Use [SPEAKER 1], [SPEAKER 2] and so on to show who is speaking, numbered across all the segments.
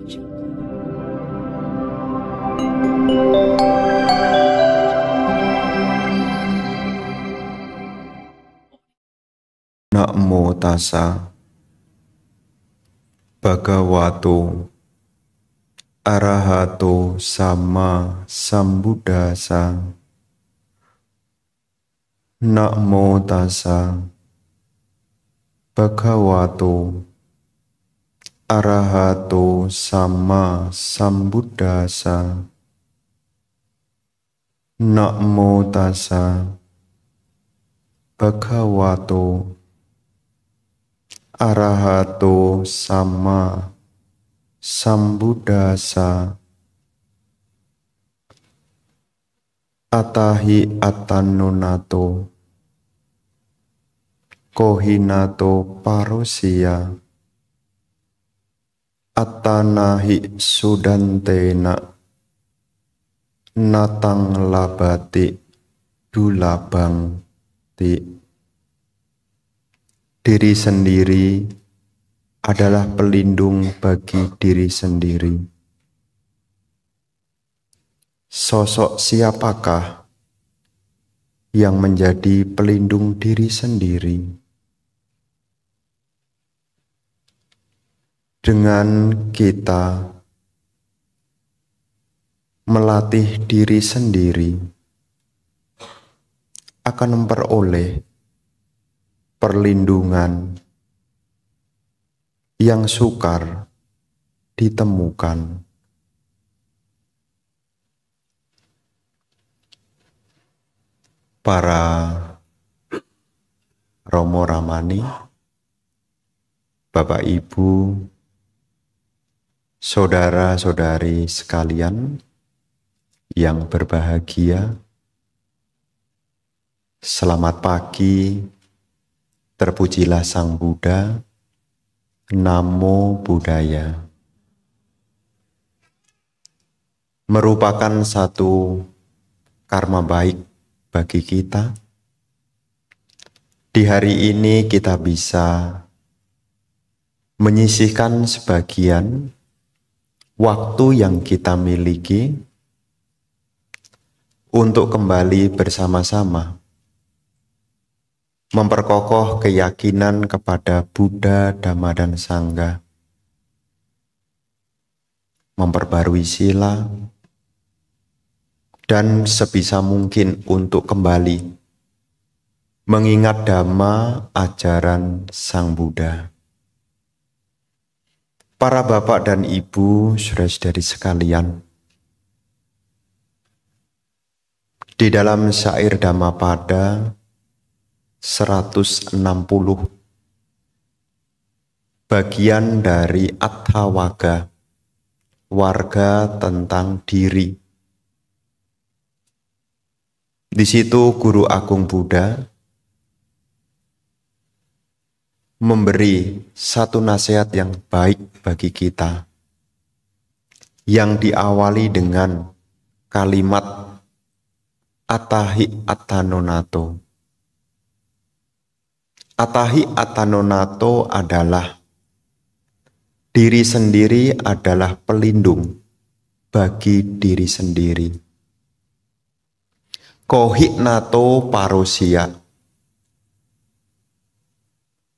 [SPEAKER 1] Namo tassa bhagavato arahato sama sambuddhassa. Namo tassa bhagavato arahato sama sambuddhassa. Namo tassa bhagavato arahato sama sambuddhassa. Atahi atanonato kohinato parosia. Atanahi sudantena natang labati dulabang ti. Diri sendiri adalah pelindung bagi diri sendiri. Sosok siapakah yang menjadi pelindung diri sendiri? Dengan kita melatih diri sendiri akan memperoleh perlindungan yang sukar ditemukan. Para Romo Ramani, Bapak Ibu, saudara-saudari sekalian yang berbahagia, selamat pagi, terpujilah Sang Buddha, Namo Buddhaya. Merupakan satu karma baik bagi kita. Di hari ini kita bisa menyisihkan sebagian waktu yang kita miliki untuk kembali bersama-sama memperkokoh keyakinan kepada Buddha, Dhamma, dan Sangha, memperbarui sila, dan sebisa mungkin untuk kembali mengingat Dhamma ajaran Sang Buddha. Para bapak dan ibu, saudara-saudari sekalian, di dalam syair Dhammapada 160, bagian dari Atthawaga, warga tentang diri. Di situ Guru Agung Buddha memberi satu nasihat yang baik bagi kita, yang diawali dengan kalimat Atahi atanonato. Atahi atanonato adalah diri sendiri adalah pelindung bagi diri sendiri. Kohinato parosia.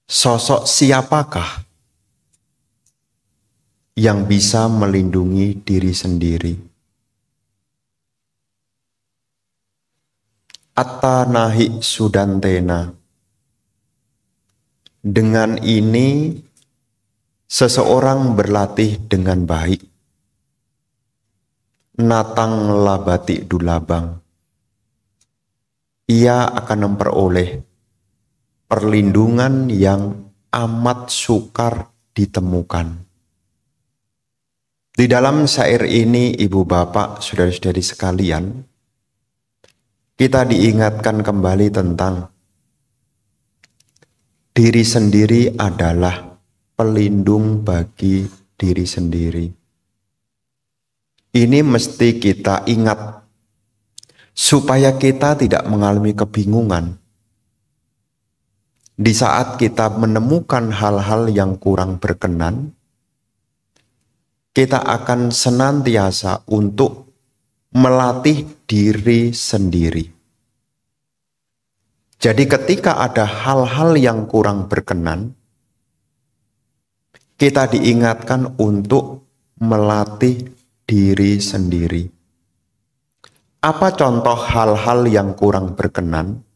[SPEAKER 1] Sosok siapakah yang bisa melindungi diri sendiri? Attanahi sudantena. Dengan ini seseorang berlatih dengan baik. Natang labati dulabang. Ia akan memperoleh perlindungan yang amat sukar ditemukan. Di dalam syair ini, ibu bapak, saudara-saudari sekalian, kita diingatkan kembali tentang diri sendiri adalah pelindung bagi diri sendiri. Ini mesti kita ingat supaya kita tidak mengalami kebingungan di saat kita menemukan hal-hal yang kurang berkenan, kita akan senantiasa untuk melatih diri sendiri. Jadi ketika ada hal-hal yang kurang berkenan, kita diingatkan untuk melatih diri sendiri. Apa contoh hal-hal yang kurang berkenan?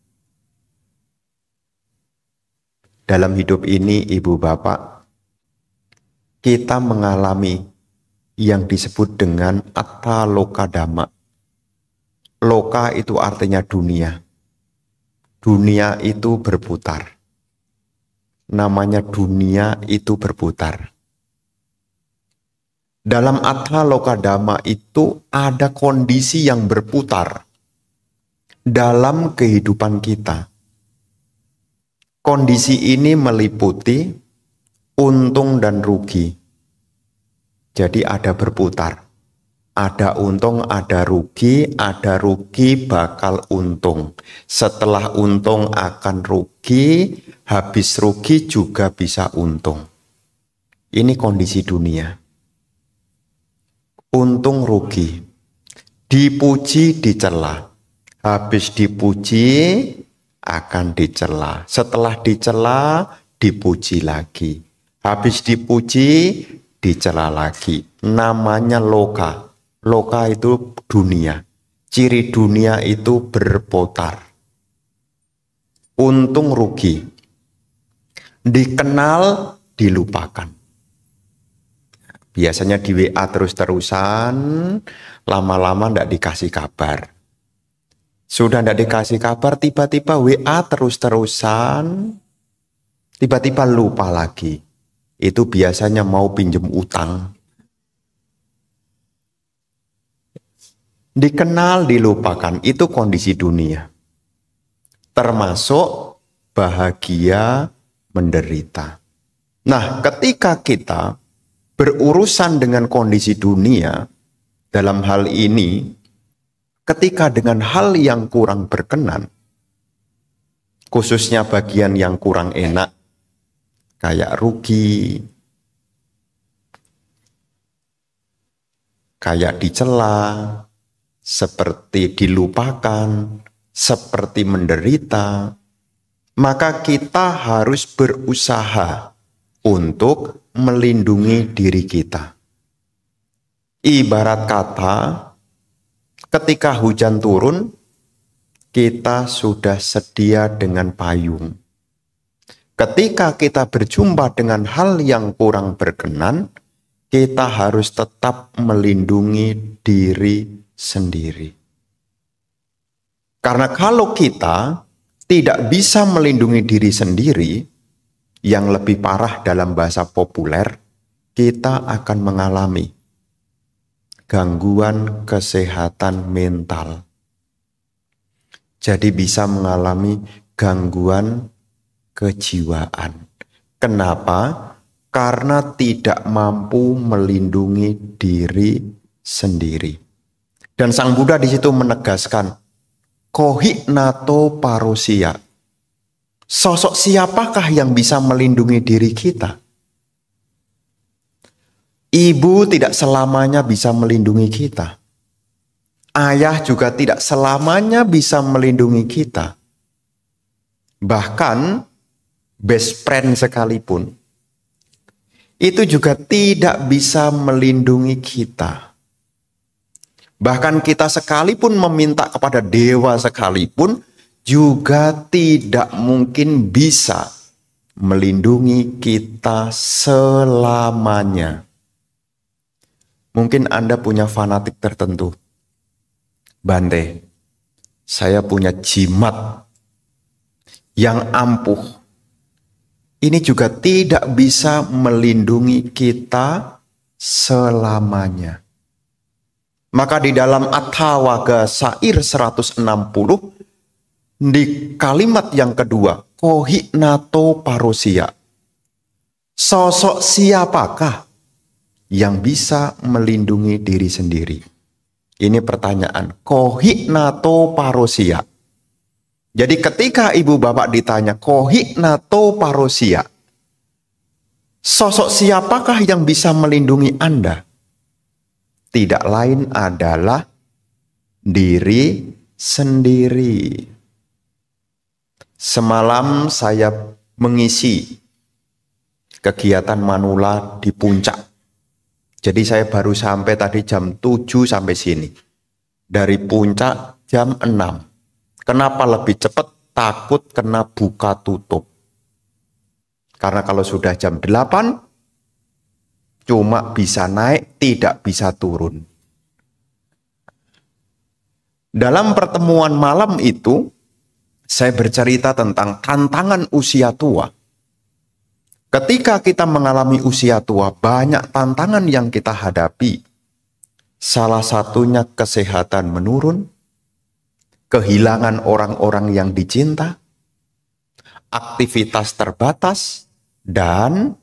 [SPEAKER 1] Dalam hidup ini, Ibu Bapak, kita mengalami yang disebut dengan atta loka dhamma. Loka itu artinya dunia. Dunia itu berputar. Namanya dunia itu berputar. Dalam atta loka dhamma itu ada kondisi yang berputar dalam kehidupan kita. Kondisi ini meliputi untung dan rugi. Jadi ada berputar. Ada untung, ada rugi bakal untung. Setelah untung akan rugi, habis rugi juga bisa untung. Ini kondisi dunia. Untung rugi. Dipuji dicela. Habis dipuji akan dicela. Setelah dicela, dipuji lagi. Habis dipuji, dicela lagi. Namanya loka. Loka itu dunia. Ciri dunia itu berputar. Untung rugi. Dikenal, dilupakan. Biasanya di WA terus-terusan, lama-lama tidak dikasih kabar. Sudah tidak dikasih kabar, tiba-tiba WA terus-terusan, tiba-tiba lupa lagi. Itu biasanya mau pinjem utang. Dikenal, dilupakan, itu kondisi dunia. Termasuk bahagia, menderita. Nah, ketika kita berurusan dengan kondisi dunia, dalam hal ini, ketika dengan hal yang kurang berkenan, khususnya bagian yang kurang enak, kayak rugi, kayak dicela, seperti dilupakan, seperti menderita, maka kita harus berusaha untuk melindungi diri kita. Ibarat kata, ketika hujan turun, kita sudah sedia dengan payung. Ketika kita berjumpa dengan hal yang kurang berkenan, kita harus tetap melindungi diri sendiri. Karena kalau kita tidak bisa melindungi diri sendiri, yang lebih parah dalam bahasa populer, kita akan mengalami gangguan kesehatan mental. Jadi bisa mengalami gangguan kejiwaan. Kenapa? Karena tidak mampu melindungi diri sendiri. Dan Sang Buddha di situ menegaskan, kohi nato parosia. Sosok siapakah yang bisa melindungi diri kita? Ibu tidak selamanya bisa melindungi kita. Ayah juga tidak selamanya bisa melindungi kita. Bahkan best friend sekalipun, itu juga tidak bisa melindungi kita. Bahkan kita sekalipun meminta kepada dewa sekalipun, juga tidak mungkin bisa melindungi kita selamanya. Mungkin Anda punya fanatik tertentu. Bante, saya punya jimat yang ampuh. Ini juga tidak bisa melindungi kita selamanya. Maka di dalam Atthawaga Syair 160, di kalimat yang kedua, kohi nato parosia. Sosok siapakah yang bisa melindungi diri sendiri? Ini pertanyaan, kohi nato parosia. Jadi ketika ibu bapak ditanya, kohi nato parosia, sosok siapakah yang bisa melindungi Anda? tidak lain adalah diri sendiri. Semalam saya mengisi kegiatan manula di puncak. Jadi saya baru sampai tadi jam 7 sampai sini. Dari puncak jam 6. Kenapa lebih cepat? Takut kena buka tutup. Karena kalau sudah jam 8, cuma bisa naik, tidak bisa turun. Dalam pertemuan malam itu, saya bercerita tentang tantangan usia tua. Ketika kita mengalami usia tua, banyak tantangan yang kita hadapi. Salah satunya kesehatan menurun, kehilangan orang-orang yang dicinta, aktivitas terbatas, dan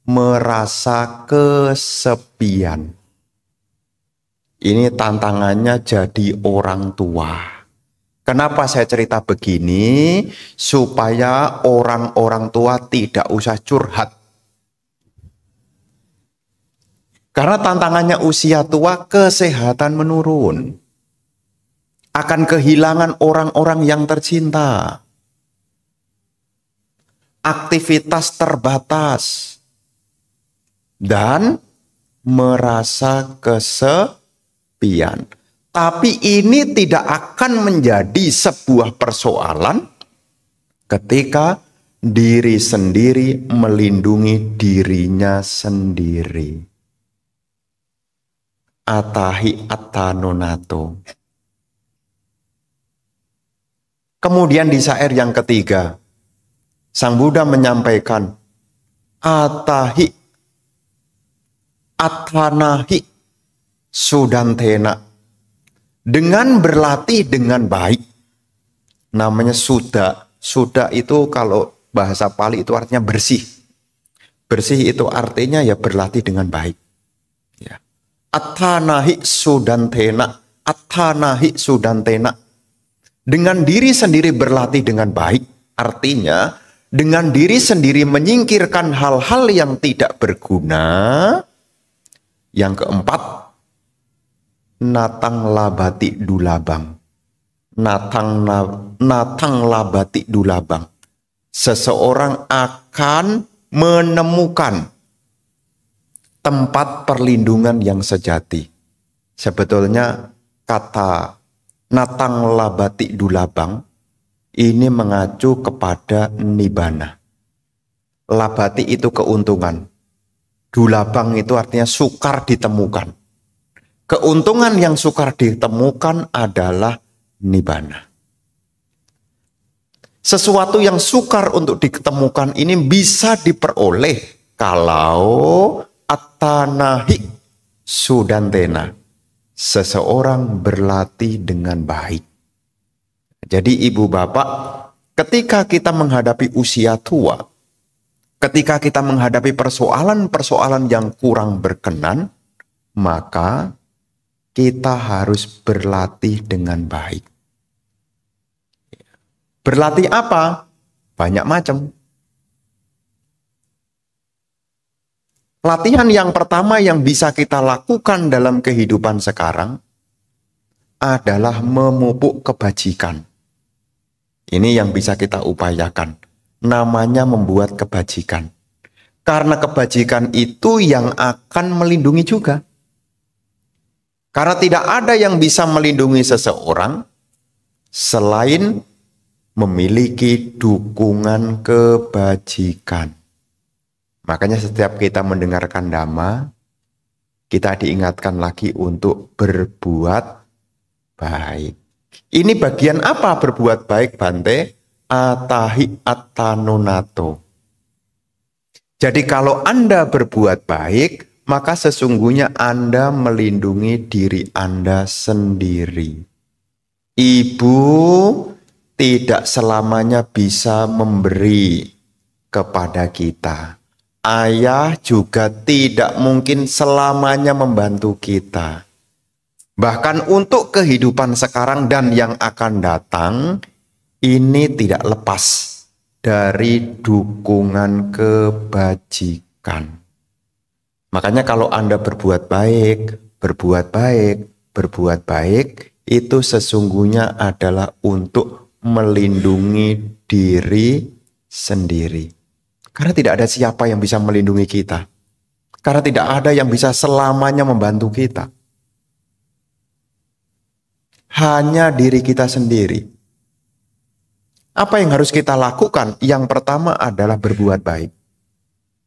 [SPEAKER 1] merasa kesepian. Ini tantangannya jadi orang tua. Kenapa saya cerita begini? Supaya orang-orang tua tidak usah curhat. Karena tantangannya usia tua, kesehatan menurun. Akan kehilangan orang-orang yang tercinta. Aktivitas terbatas. Dan merasa kesepian. Tapi ini tidak akan menjadi sebuah persoalan ketika diri sendiri melindungi dirinya sendiri. Atahi attanonato. Kemudian di syair yang ketiga, Sang Buddha menyampaikan, atahi attanahi sudantena. Dengan berlatih dengan baik. Namanya suda. Suda itu kalau bahasa Pali itu artinya bersih. Bersih itu artinya ya berlatih dengan baik. Ya. Attanahi sudantena. Attanahi sudantena. Dengan diri sendiri berlatih dengan baik. Artinya dengan diri sendiri menyingkirkan hal-hal yang tidak berguna. Yang keempat, natang labati dulabang. Natang labati dulabang. Seseorang akan menemukan tempat perlindungan yang sejati. Sebetulnya kata natang labati dulabang ini mengacu kepada nibbana. Labati itu keuntungan. Dulabang itu artinya sukar ditemukan. Keuntungan yang sukar ditemukan adalah nibbana. Sesuatu yang sukar untuk ditemukan ini bisa diperoleh kalau attanahi sudantena. Seseorang berlatih dengan baik. Jadi ibu bapak, ketika kita menghadapi usia tua, ketika kita menghadapi persoalan-persoalan yang kurang berkenan, maka kita harus berlatih dengan baik. Berlatih apa? Banyak macam. Latihan yang pertama yang bisa kita lakukan dalam kehidupan sekarang adalah memupuk kebajikan. Ini yang bisa kita upayakan. Namanya membuat kebajikan. Karena kebajikan itu yang akan melindungi juga. Karena tidak ada yang bisa melindungi seseorang selain memiliki dukungan kebajikan. Makanya setiap kita mendengarkan dhamma, kita diingatkan lagi untuk berbuat baik. Ini bagian apa berbuat baik, Bante? Atahi attanonato. Jadi kalau Anda berbuat baik, maka sesungguhnya Anda melindungi diri Anda sendiri. Ibu tidak selamanya bisa memberi kepada kita. Ayah juga tidak mungkin selamanya membantu kita. Bahkan untuk kehidupan sekarang dan yang akan datang, ini tidak lepas dari dukungan kebajikan. Makanya kalau Anda berbuat baik, Berbuat baik itu sesungguhnya adalah untuk melindungi diri sendiri. Karena tidak ada siapa yang bisa melindungi kita. Karena tidak ada yang bisa selamanya membantu kita. Hanya diri kita sendiri. Apa yang harus kita lakukan? Yang pertama adalah berbuat baik.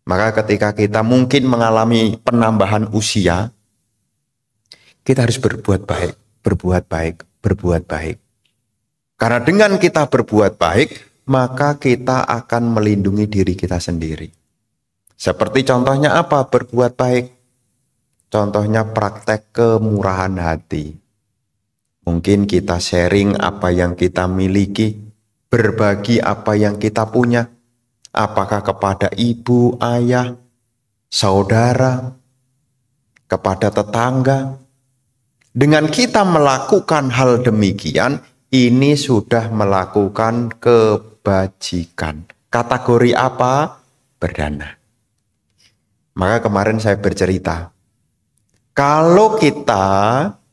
[SPEAKER 1] Maka ketika kita mungkin mengalami penambahan usia, kita harus berbuat baik, berbuat baik, berbuat baik. Karena dengan kita berbuat baik, maka kita akan melindungi diri kita sendiri. Seperti contohnya apa? Berbuat baik. Contohnya praktek kemurahan hati. Mungkin kita sharing apa yang kita miliki, berbagi apa yang kita punya. Apakah kepada ibu, ayah, saudara, kepada tetangga. Dengan kita melakukan hal demikian, ini sudah melakukan kebajikan. Kategori apa? Berdana. Maka kemarin saya bercerita, kalau kita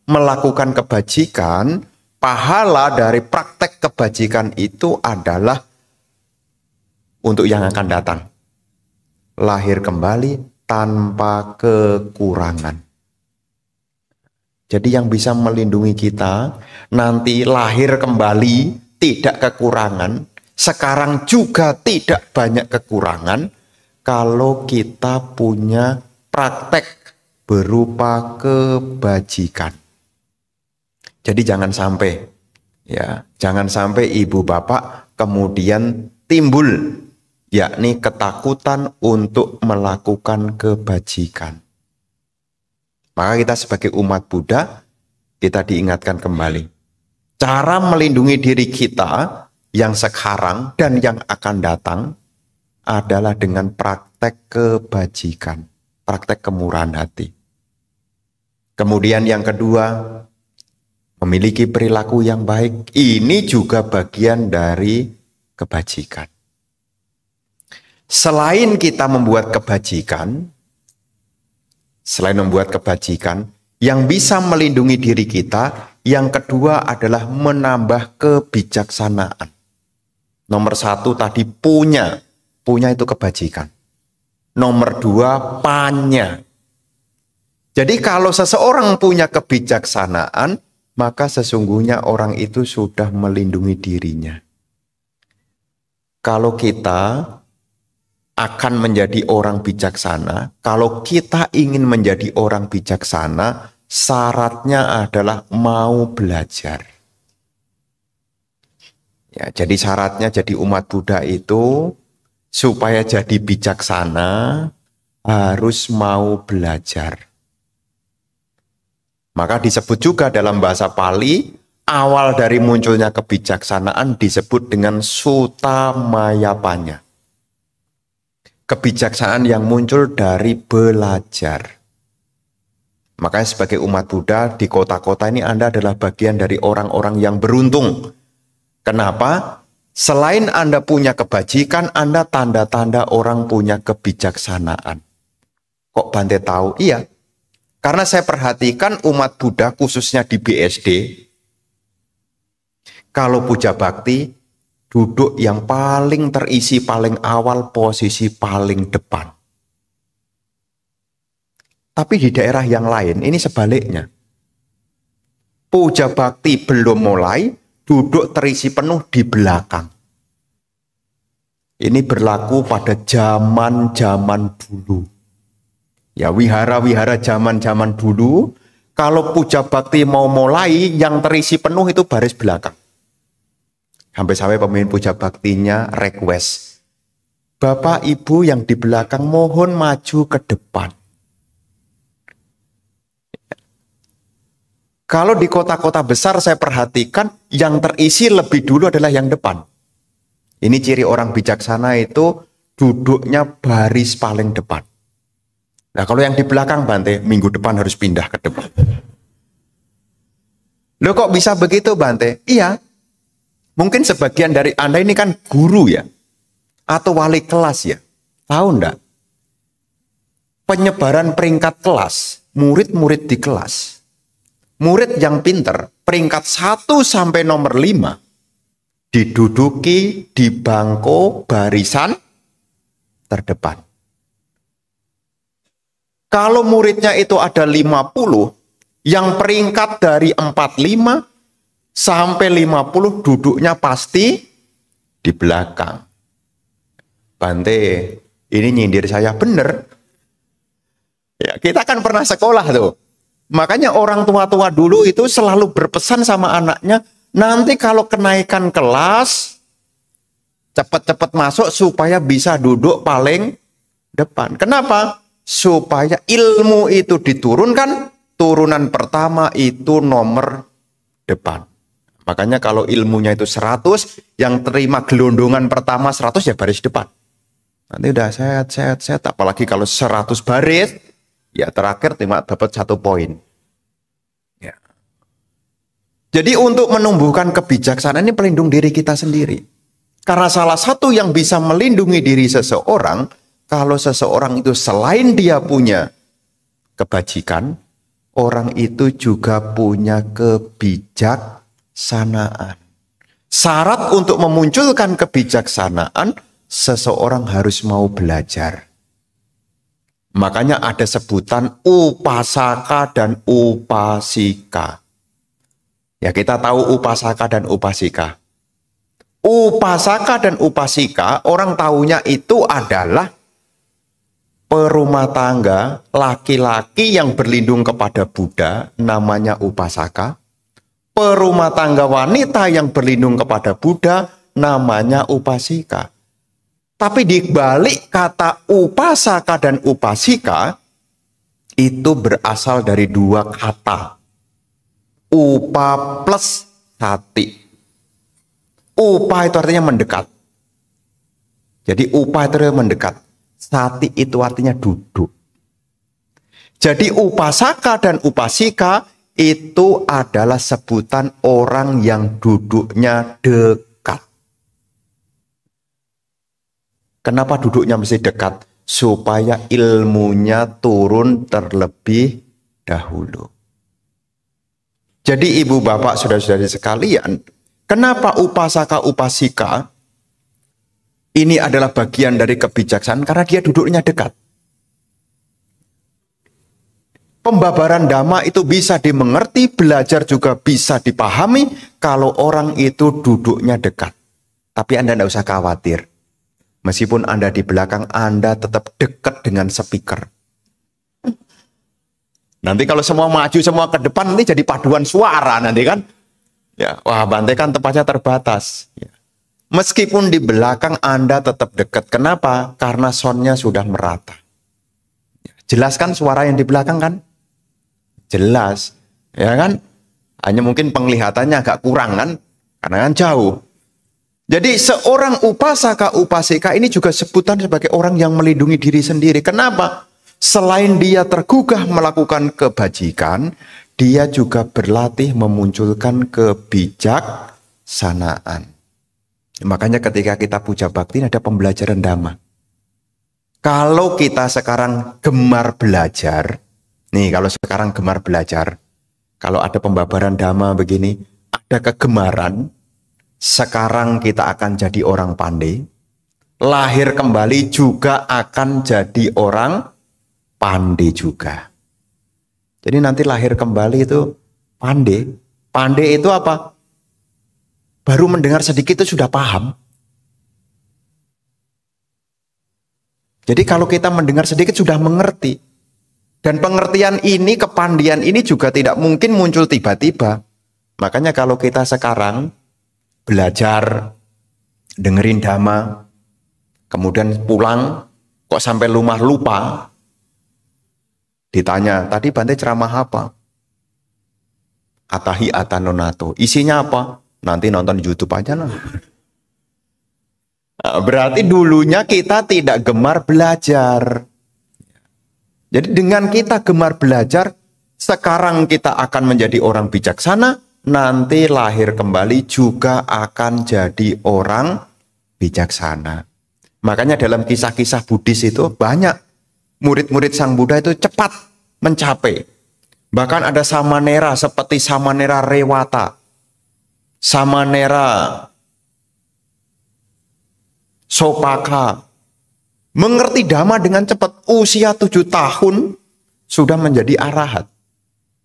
[SPEAKER 1] melakukan kebajikan, pahala dari praktek kebajikan itu adalah untuk yang akan datang. Lahir kembali tanpa kekurangan. Jadi yang bisa melindungi kita, nanti lahir kembali tidak kekurangan, sekarang juga tidak banyak kekurangan, kalau kita punya praktek berupa kebajikan. Jadi jangan sampai ibu bapak kemudian timbul yakni ketakutan untuk melakukan kebajikan. Maka kita sebagai umat Buddha, kita diingatkan kembali. Cara melindungi diri kita yang sekarang dan yang akan datang adalah dengan praktek kebajikan, praktek kemurahan hati. Kemudian yang kedua, memiliki perilaku yang baik. Ini juga bagian dari kebajikan. Selain kita membuat kebajikan, yang bisa melindungi diri kita, yang kedua adalah menambah kebijaksanaan. Nomor satu tadi punya itu kebajikan. Nomor dua, panya. Jadi kalau seseorang punya kebijaksanaan, maka sesungguhnya orang itu sudah melindungi dirinya. Kalau kita akan menjadi orang bijaksana, kalau kita ingin menjadi orang bijaksana, syaratnya adalah mau belajar. Ya, jadi syaratnya jadi umat Buddha itu, supaya jadi bijaksana, harus mau belajar. Maka disebut juga dalam bahasa Pali, awal dari munculnya kebijaksanaan disebut dengan Sutta Mayapanya. Kebijaksanaan yang muncul dari belajar. Makanya sebagai umat Buddha di kota-kota ini Anda adalah bagian dari orang-orang yang beruntung. Kenapa? Selain Anda punya kebajikan, Anda tanda-tanda orang punya kebijaksanaan. Kok Bante tahu? Iya. Karena saya perhatikan umat Buddha khususnya di BSD, kalau puja bakti, duduk yang paling terisi, paling awal, posisi paling depan. Tapi di daerah yang lain, ini sebaliknya. Puja bakti belum mulai, duduk terisi penuh di belakang. Ini berlaku pada zaman-zaman dulu. Ya, wihara-wihara zaman-zaman dulu, kalau puja bakti mau mulai, yang terisi penuh itu baris belakang. Sampai pemimpin puja baktinya request, Bapak Ibu yang di belakang mohon maju ke depan. Kalau di kota-kota besar saya perhatikan yang terisi lebih dulu adalah yang depan. Ini ciri orang bijaksana itu duduknya baris paling depan. Nah kalau yang di belakang Bante, minggu depan harus pindah ke depan. Loh kok bisa begitu Bante? Iya. Mungkin sebagian dari Anda ini kan guru ya, atau wali kelas ya. Tahu enggak? Penyebaran peringkat kelas murid-murid di kelas, murid yang pinter, peringkat 1 sampai nomor 5, diduduki di bangku barisan terdepan. Kalau muridnya itu ada 50, yang peringkat dari 45 sampai 50 duduknya pasti di belakang. Bante, ini nyindir saya bener. Ya, kita kan pernah sekolah tuh. Makanya orang tua-tua dulu itu selalu berpesan sama anaknya, nanti kalau kenaikan kelas, cepat-cepat masuk supaya bisa duduk paling depan. Kenapa? Supaya ilmu itu diturunkan, turunan pertama itu nomor depan. Makanya kalau ilmunya itu 100, yang terima gelondongan pertama 100 ya baris depan. Nanti udah set, apalagi kalau 100 baris, ya terakhir cuma dapat 1 poin. Ya. Jadi untuk menumbuhkan kebijaksanaan ini pelindung diri kita sendiri. Karena salah satu yang bisa melindungi diri seseorang, kalau seseorang itu selain dia punya kebajikan, orang itu juga punya kebijaksanaan. Syarat untuk memunculkan kebijaksanaan, seseorang harus mau belajar. Makanya ada sebutan upasaka dan upasika. Ya, kita tahu upasaka dan upasika. Upasaka dan upasika, orang taunya itu adalah perumah tangga laki-laki yang berlindung kepada Buddha, namanya upasaka. Perumah tangga wanita yang berlindung kepada Buddha, namanya upasika. Tapi di balik kata upasaka dan upasika, itu berasal dari 2 kata. Upa plus sati. Upa itu artinya mendekat. Jadi upa itu artinya mendekat. Sati itu artinya duduk. Jadi upasaka dan upasika itu adalah sebutan orang yang duduknya dekat. Kenapa duduknya mesti dekat? Supaya ilmunya turun terlebih dahulu. Jadi ibu bapak saudara-saudari sekalian, kenapa upasaka upasika ini adalah bagian dari kebijaksanaan? Karena dia duduknya dekat. Pembabaran dhamma itu bisa dimengerti, belajar juga bisa dipahami kalau orang itu duduknya dekat. Tapi Anda tidak usah khawatir. Meskipun Anda di belakang, Anda tetap dekat dengan speaker. Nanti kalau semua maju, semua ke depan, nanti jadi paduan suara nanti kan. Ya, wah, Bante kan tempatnya terbatas. Ya. Meskipun di belakang Anda tetap dekat. Kenapa? Karena soundnya sudah merata. Jelas kan suara yang di belakang kan? Jelas. Ya kan? Hanya mungkin penglihatannya agak kurang kan? Karena kan jauh. Jadi seorang upasaka upasika ini juga sebutan sebagai orang yang melindungi diri sendiri. Kenapa? Selain dia tergugah melakukan kebajikan, dia juga berlatih memunculkan kebijaksanaan. Makanya ketika kita puja bakti ada pembelajaran dhamma. Kalau kita sekarang gemar belajar, nih kalau sekarang gemar belajar, kalau ada pembabaran dhamma begini, ada kegemaran, sekarang kita akan jadi orang pandai, lahir kembali juga akan jadi orang pandai juga. Jadi nanti lahir kembali itu pandai. Pandai itu apa? Baru mendengar sedikit itu sudah paham. Jadi kalau kita mendengar sedikit sudah mengerti. Dan pengertian ini, kepandian ini juga tidak mungkin muncul tiba-tiba. Makanya kalau kita sekarang belajar, dengerin dhamma, kemudian pulang, kok sampai rumah lupa, ditanya, tadi Bante ceramah apa? Atahi atanonato. Isinya apa? Nanti nonton YouTube aja lah. Nah, berarti dulunya kita tidak gemar belajar. Jadi dengan kita gemar belajar, sekarang kita akan menjadi orang bijaksana, nanti lahir kembali juga akan jadi orang bijaksana. Makanya dalam kisah-kisah Buddhis itu banyak murid-murid Sang Buddha itu cepat mencapai. Bahkan ada samanera seperti samanera Rewata, samanera Sopaka, mengerti Dhamma dengan cepat. Usia 7 tahun sudah menjadi arahat.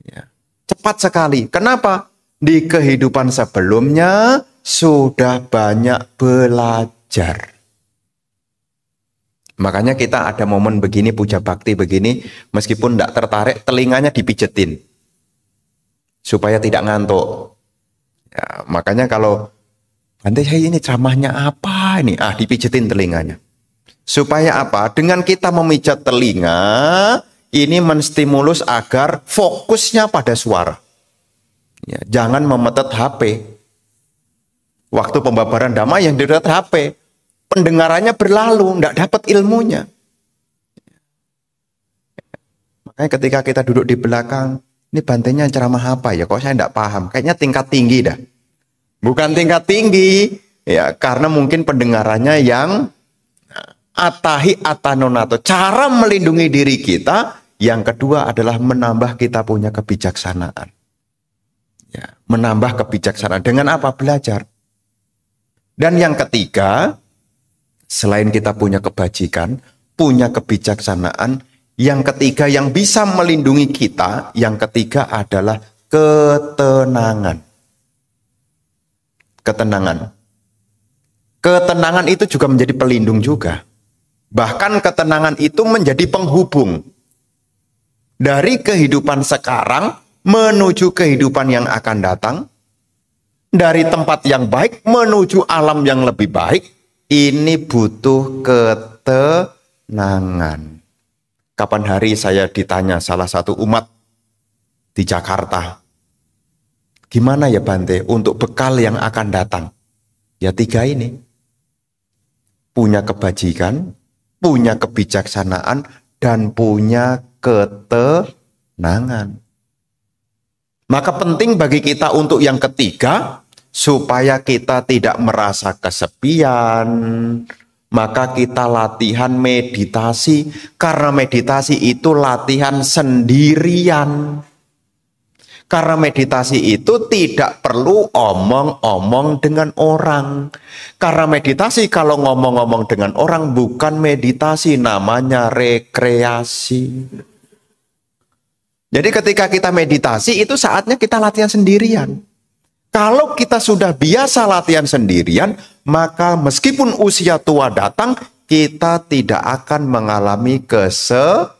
[SPEAKER 1] Ya. Cepat sekali. Kenapa? Di kehidupan sebelumnya sudah banyak belajar. Makanya kita ada momen begini, puja bakti begini, meskipun tidak tertarik, telinganya dipijetin. Supaya tidak ngantuk. Ya, makanya kalau Bante saya ini ceramahnya apa ini? Dipijetin telinganya. Supaya apa? Dengan kita memijat telinga, ini menstimulus agar fokusnya pada suara. Ya, jangan memetet HP. Waktu pembabaran Dhamma yang dilihat HP, pendengarannya berlalu, tidak dapat ilmunya. Makanya ketika kita duduk di belakang, ini Bantenya ceramah apa ya? Kok saya tidak paham? Kayaknya tingkat tinggi dah. Bukan tingkat tinggi, ya karena mungkin pendengarannya yang atahi atanonato. Cara melindungi diri kita, yang kedua adalah menambah kita punya kebijaksanaan. Ya, menambah kebijaksanaan. Dengan apa? Belajar. Dan yang ketiga, selain kita punya kebajikan, punya kebijaksanaan, yang ketiga yang bisa melindungi kita, yang ketiga adalah ketenangan. Ketenangan. Ketenangan itu juga menjadi pelindung juga. Bahkan ketenangan itu menjadi penghubung dari kehidupan sekarang menuju kehidupan yang akan datang, dari tempat yang baik menuju alam yang lebih baik. Ini butuh ketenangan. Kapan hari saya ditanya salah satu umat di Jakarta, gimana ya Bante untuk bekal yang akan datang? Ya 3 ini. Punya kebajikan, punya kebijaksanaan, dan punya ketenangan. Maka penting bagi kita untuk yang ketiga, supaya kita tidak merasa kesepian, maka kita latihan meditasi. Karena meditasi itu latihan sendirian. Karena meditasi itu tidak perlu omong-omong dengan orang. Karena meditasi kalau ngomong-ngomong dengan orang bukan meditasi, namanya rekreasi. Jadi ketika kita meditasi itu saatnya kita latihan sendirian. Kalau kita sudah biasa latihan sendirian, maka meskipun usia tua datang, kita tidak akan mengalami kesepian.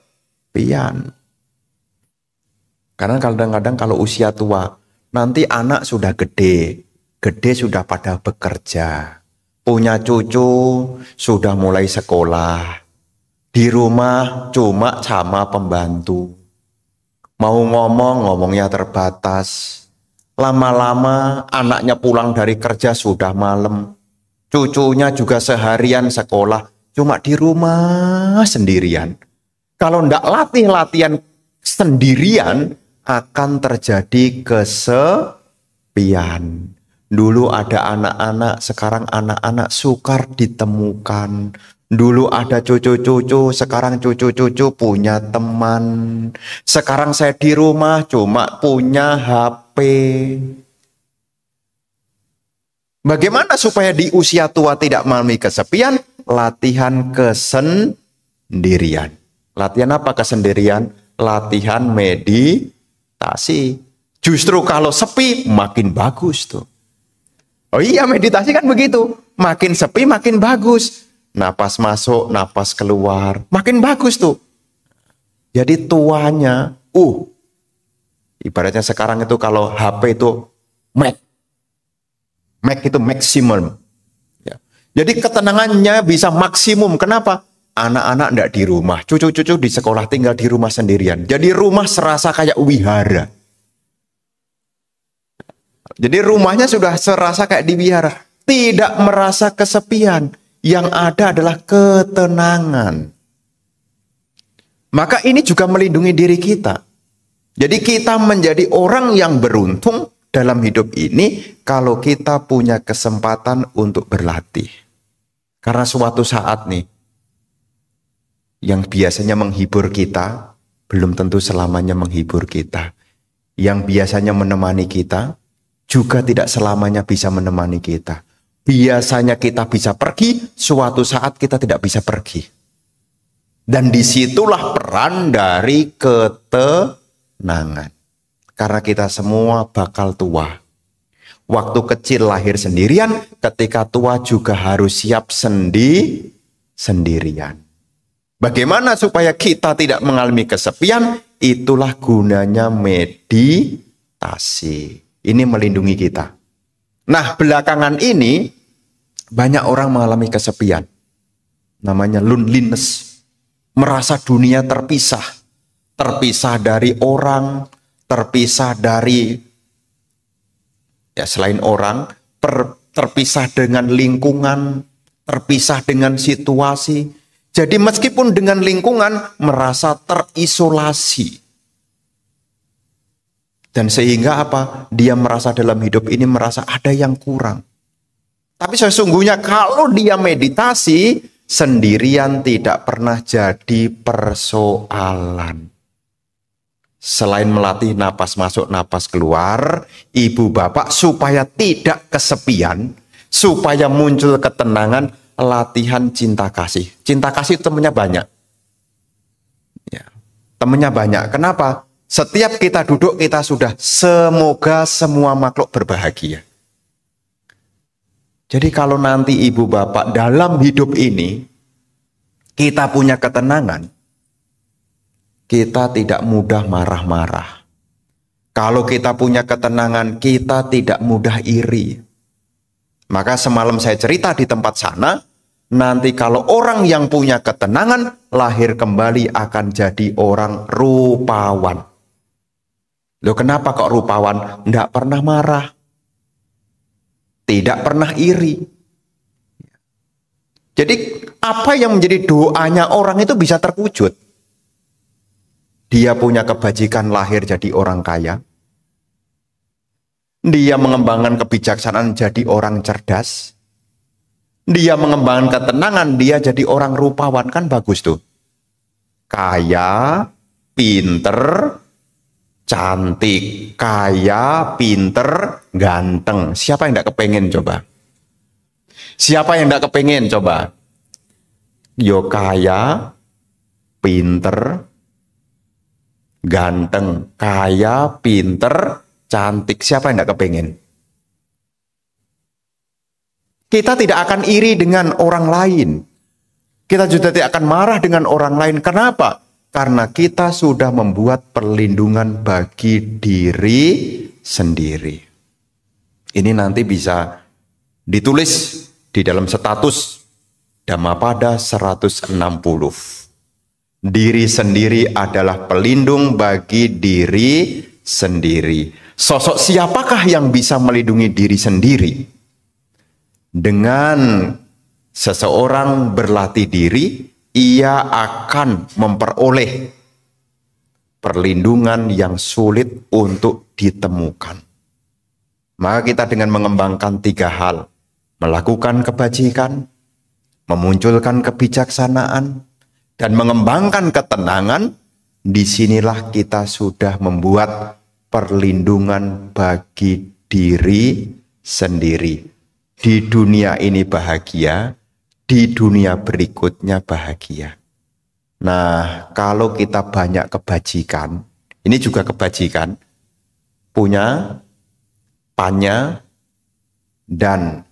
[SPEAKER 1] Karena kadang-kadang kalau usia tua, nanti anak sudah gede sudah pada bekerja, punya cucu sudah mulai sekolah, di rumah cuma sama pembantu, mau ngomongnya terbatas, lama-lama anaknya pulang dari kerja sudah malam, cucunya juga seharian sekolah, cuma di rumah sendirian. Kalau ndak latihan sendirian, akan terjadi kesepian. Dulu ada anak-anak, sekarang anak-anak sukar ditemukan. Dulu ada cucu-cucu, sekarang cucu-cucu punya teman. Sekarang saya di rumah cuma punya HP. Bagaimana supaya di usia tua tidak mengalami kesepian? Latihan kesendirian. Latihan apa kesendirian? Latihan meditasi. Justru kalau sepi makin bagus tuh. Oh iya, meditasi kan begitu. Makin sepi makin bagus. Napas masuk, napas keluar, makin bagus tuh. Jadi tuanya, ibaratnya sekarang itu kalau HP itu Mac itu maksimum. Ya. Jadi ketenangannya bisa maksimum. Kenapa? Anak-anak enggak di rumah, cucu-cucu di sekolah, tinggal di rumah sendirian. Jadi rumah serasa kayak wihara. Jadi rumahnya sudah serasa kayak di wihara. Tidak merasa kesepian. Yang ada adalah ketenangan. Maka ini juga melindungi diri kita. Jadi kita menjadi orang yang beruntung dalam hidup ini kalau kita punya kesempatan untuk berlatih. Karena suatu saat nih, yang biasanya menghibur kita, belum tentu selamanya menghibur kita. Yang biasanya menemani kita juga tidak selamanya bisa menemani kita. Biasanya kita bisa pergi, suatu saat kita tidak bisa pergi. Dan disitulah peran dari ketenangan. Karena kita semua bakal tua. Waktu kecil lahir sendirian, ketika tua juga harus siap sendirian. Bagaimana supaya kita tidak mengalami kesepian? Itulah gunanya meditasi. Ini melindungi kita. Nah, belakangan ini banyak orang mengalami kesepian. Namanya loneliness. Merasa dunia terpisah. Terpisah dari orang, terpisah dari selain orang, terpisah dengan lingkungan, terpisah dengan situasi. Jadi meskipun dengan lingkungan merasa terisolasi. Dan sehingga apa? Dia merasa dalam hidup ini merasa ada yang kurang. Tapi sesungguhnya kalau dia meditasi, sendirian tidak pernah jadi persoalan. Selain melatih napas masuk, napas keluar, ibu bapak supaya tidak kesepian, supaya muncul ketenangan, latihan cinta kasih. Cinta kasih temennya banyak. Ya, temennya banyak. Kenapa? Setiap kita duduk, kita sudah semoga semua makhluk berbahagia. Jadi kalau nanti ibu bapak dalam hidup ini, kita punya ketenangan, kita tidak mudah marah-marah. Kalau kita punya ketenangan, kita tidak mudah iri. Maka semalam saya cerita di tempat sana, nanti kalau orang yang punya ketenangan, lahir kembali akan jadi orang rupawan. Loh, kenapa kok rupawan? Tidak pernah marah. Tidak pernah iri. Jadi apa yang menjadi doanya orang itu bisa terwujud. Dia punya kebajikan lahir jadi orang kaya. Dia mengembangkan kebijaksanaan jadi orang cerdas. Dia mengembangkan ketenangan, dia jadi orang rupawan. Kan bagus tuh. Kaya, pinter, cantik. Kaya, pinter, ganteng. Siapa yang tidak kepengen coba? Siapa yang tidak kepengen coba? Yo kaya, pinter, ganteng, kaya, pinter, cantik. Siapa yang tidak kepengen? Kita tidak akan iri dengan orang lain. Kita juga tidak akan marah dengan orang lain. Kenapa? Karena kita sudah membuat perlindungan bagi diri sendiri. Ini nanti bisa ditulis di dalam status Dhammapada 160. Diri sendiri adalah pelindung bagi diri sendiri. Sosok siapakah yang bisa melindungi diri sendiri? Dengan seseorang berlatih diri, ia akan memperoleh perlindungan yang sulit untuk ditemukan. Maka kita dengan mengembangkan 3 hal, melakukan kebajikan, memunculkan kebijaksanaan, dan mengembangkan ketenangan, disinilah kita sudah membuat perlindungan bagi diri sendiri. Di dunia ini bahagia, di dunia berikutnya bahagia. Nah, kalau kita banyak kebajikan, ini juga kebajikan, punya, panya, dan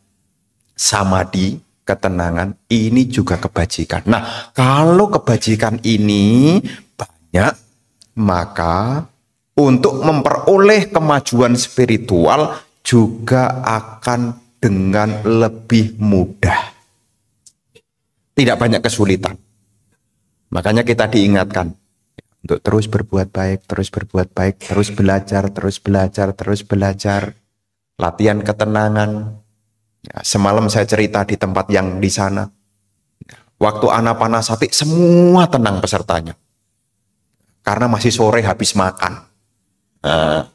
[SPEAKER 1] samadhi, ketenangan, ini juga kebajikan. Nah, kalau kebajikan ini banyak, maka untuk memperoleh kemajuan spiritual juga akan dengan lebih mudah. Tidak banyak kesulitan. Makanya kita diingatkan untuk terus berbuat baik, terus berbuat baik, terus belajar, terus belajar, terus belajar. Latihan ketenangan. Ya, semalam saya cerita di tempat yang di sana. Waktu Anapanasati semua tenang pesertanya. Karena masih sore habis makan. Nah,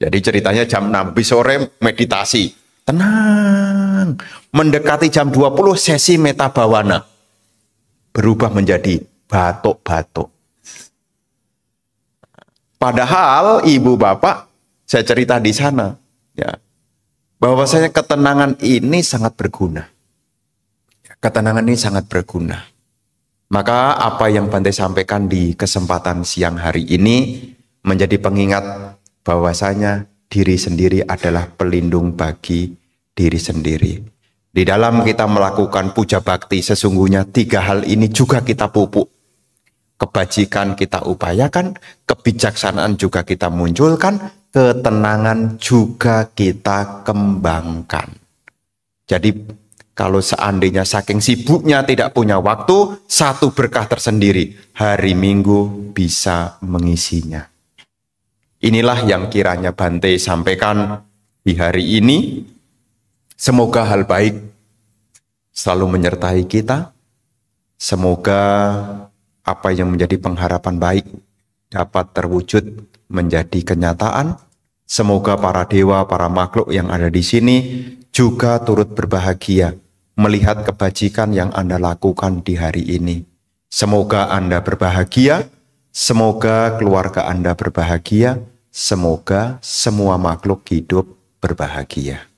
[SPEAKER 1] jadi ceritanya jam 6 habis sore meditasi. Tenang. Mendekati jam 20 sesi meta bawana. Berubah menjadi batuk-batuk. Padahal ibu bapak, saya cerita di sana, ya, bahwasanya ketenangan ini sangat berguna. Ketenangan ini sangat berguna. Maka apa yang Bante sampaikan di kesempatan siang hari ini menjadi pengingat bahwasanya diri sendiri adalah pelindung bagi diri sendiri. Di dalam kita melakukan puja bakti, sesungguhnya 3 hal ini juga kita pupuk. Kebajikan kita upayakan, kebijaksanaan juga kita munculkan, ketenangan juga kita kembangkan. Jadi kalau seandainya saking sibuknya tidak punya waktu, satu berkah tersendiri, hari Minggu bisa mengisinya. Inilah yang kiranya Bante sampaikan di hari ini. Semoga hal baik selalu menyertai kita. Semoga apa yang menjadi pengharapan baik dapat terwujud menjadi kenyataan. Semoga para dewa, para makhluk yang ada di sini juga turut berbahagia melihat kebajikan yang Anda lakukan di hari ini. Semoga Anda berbahagia, semoga keluarga Anda berbahagia, semoga semua makhluk hidup berbahagia.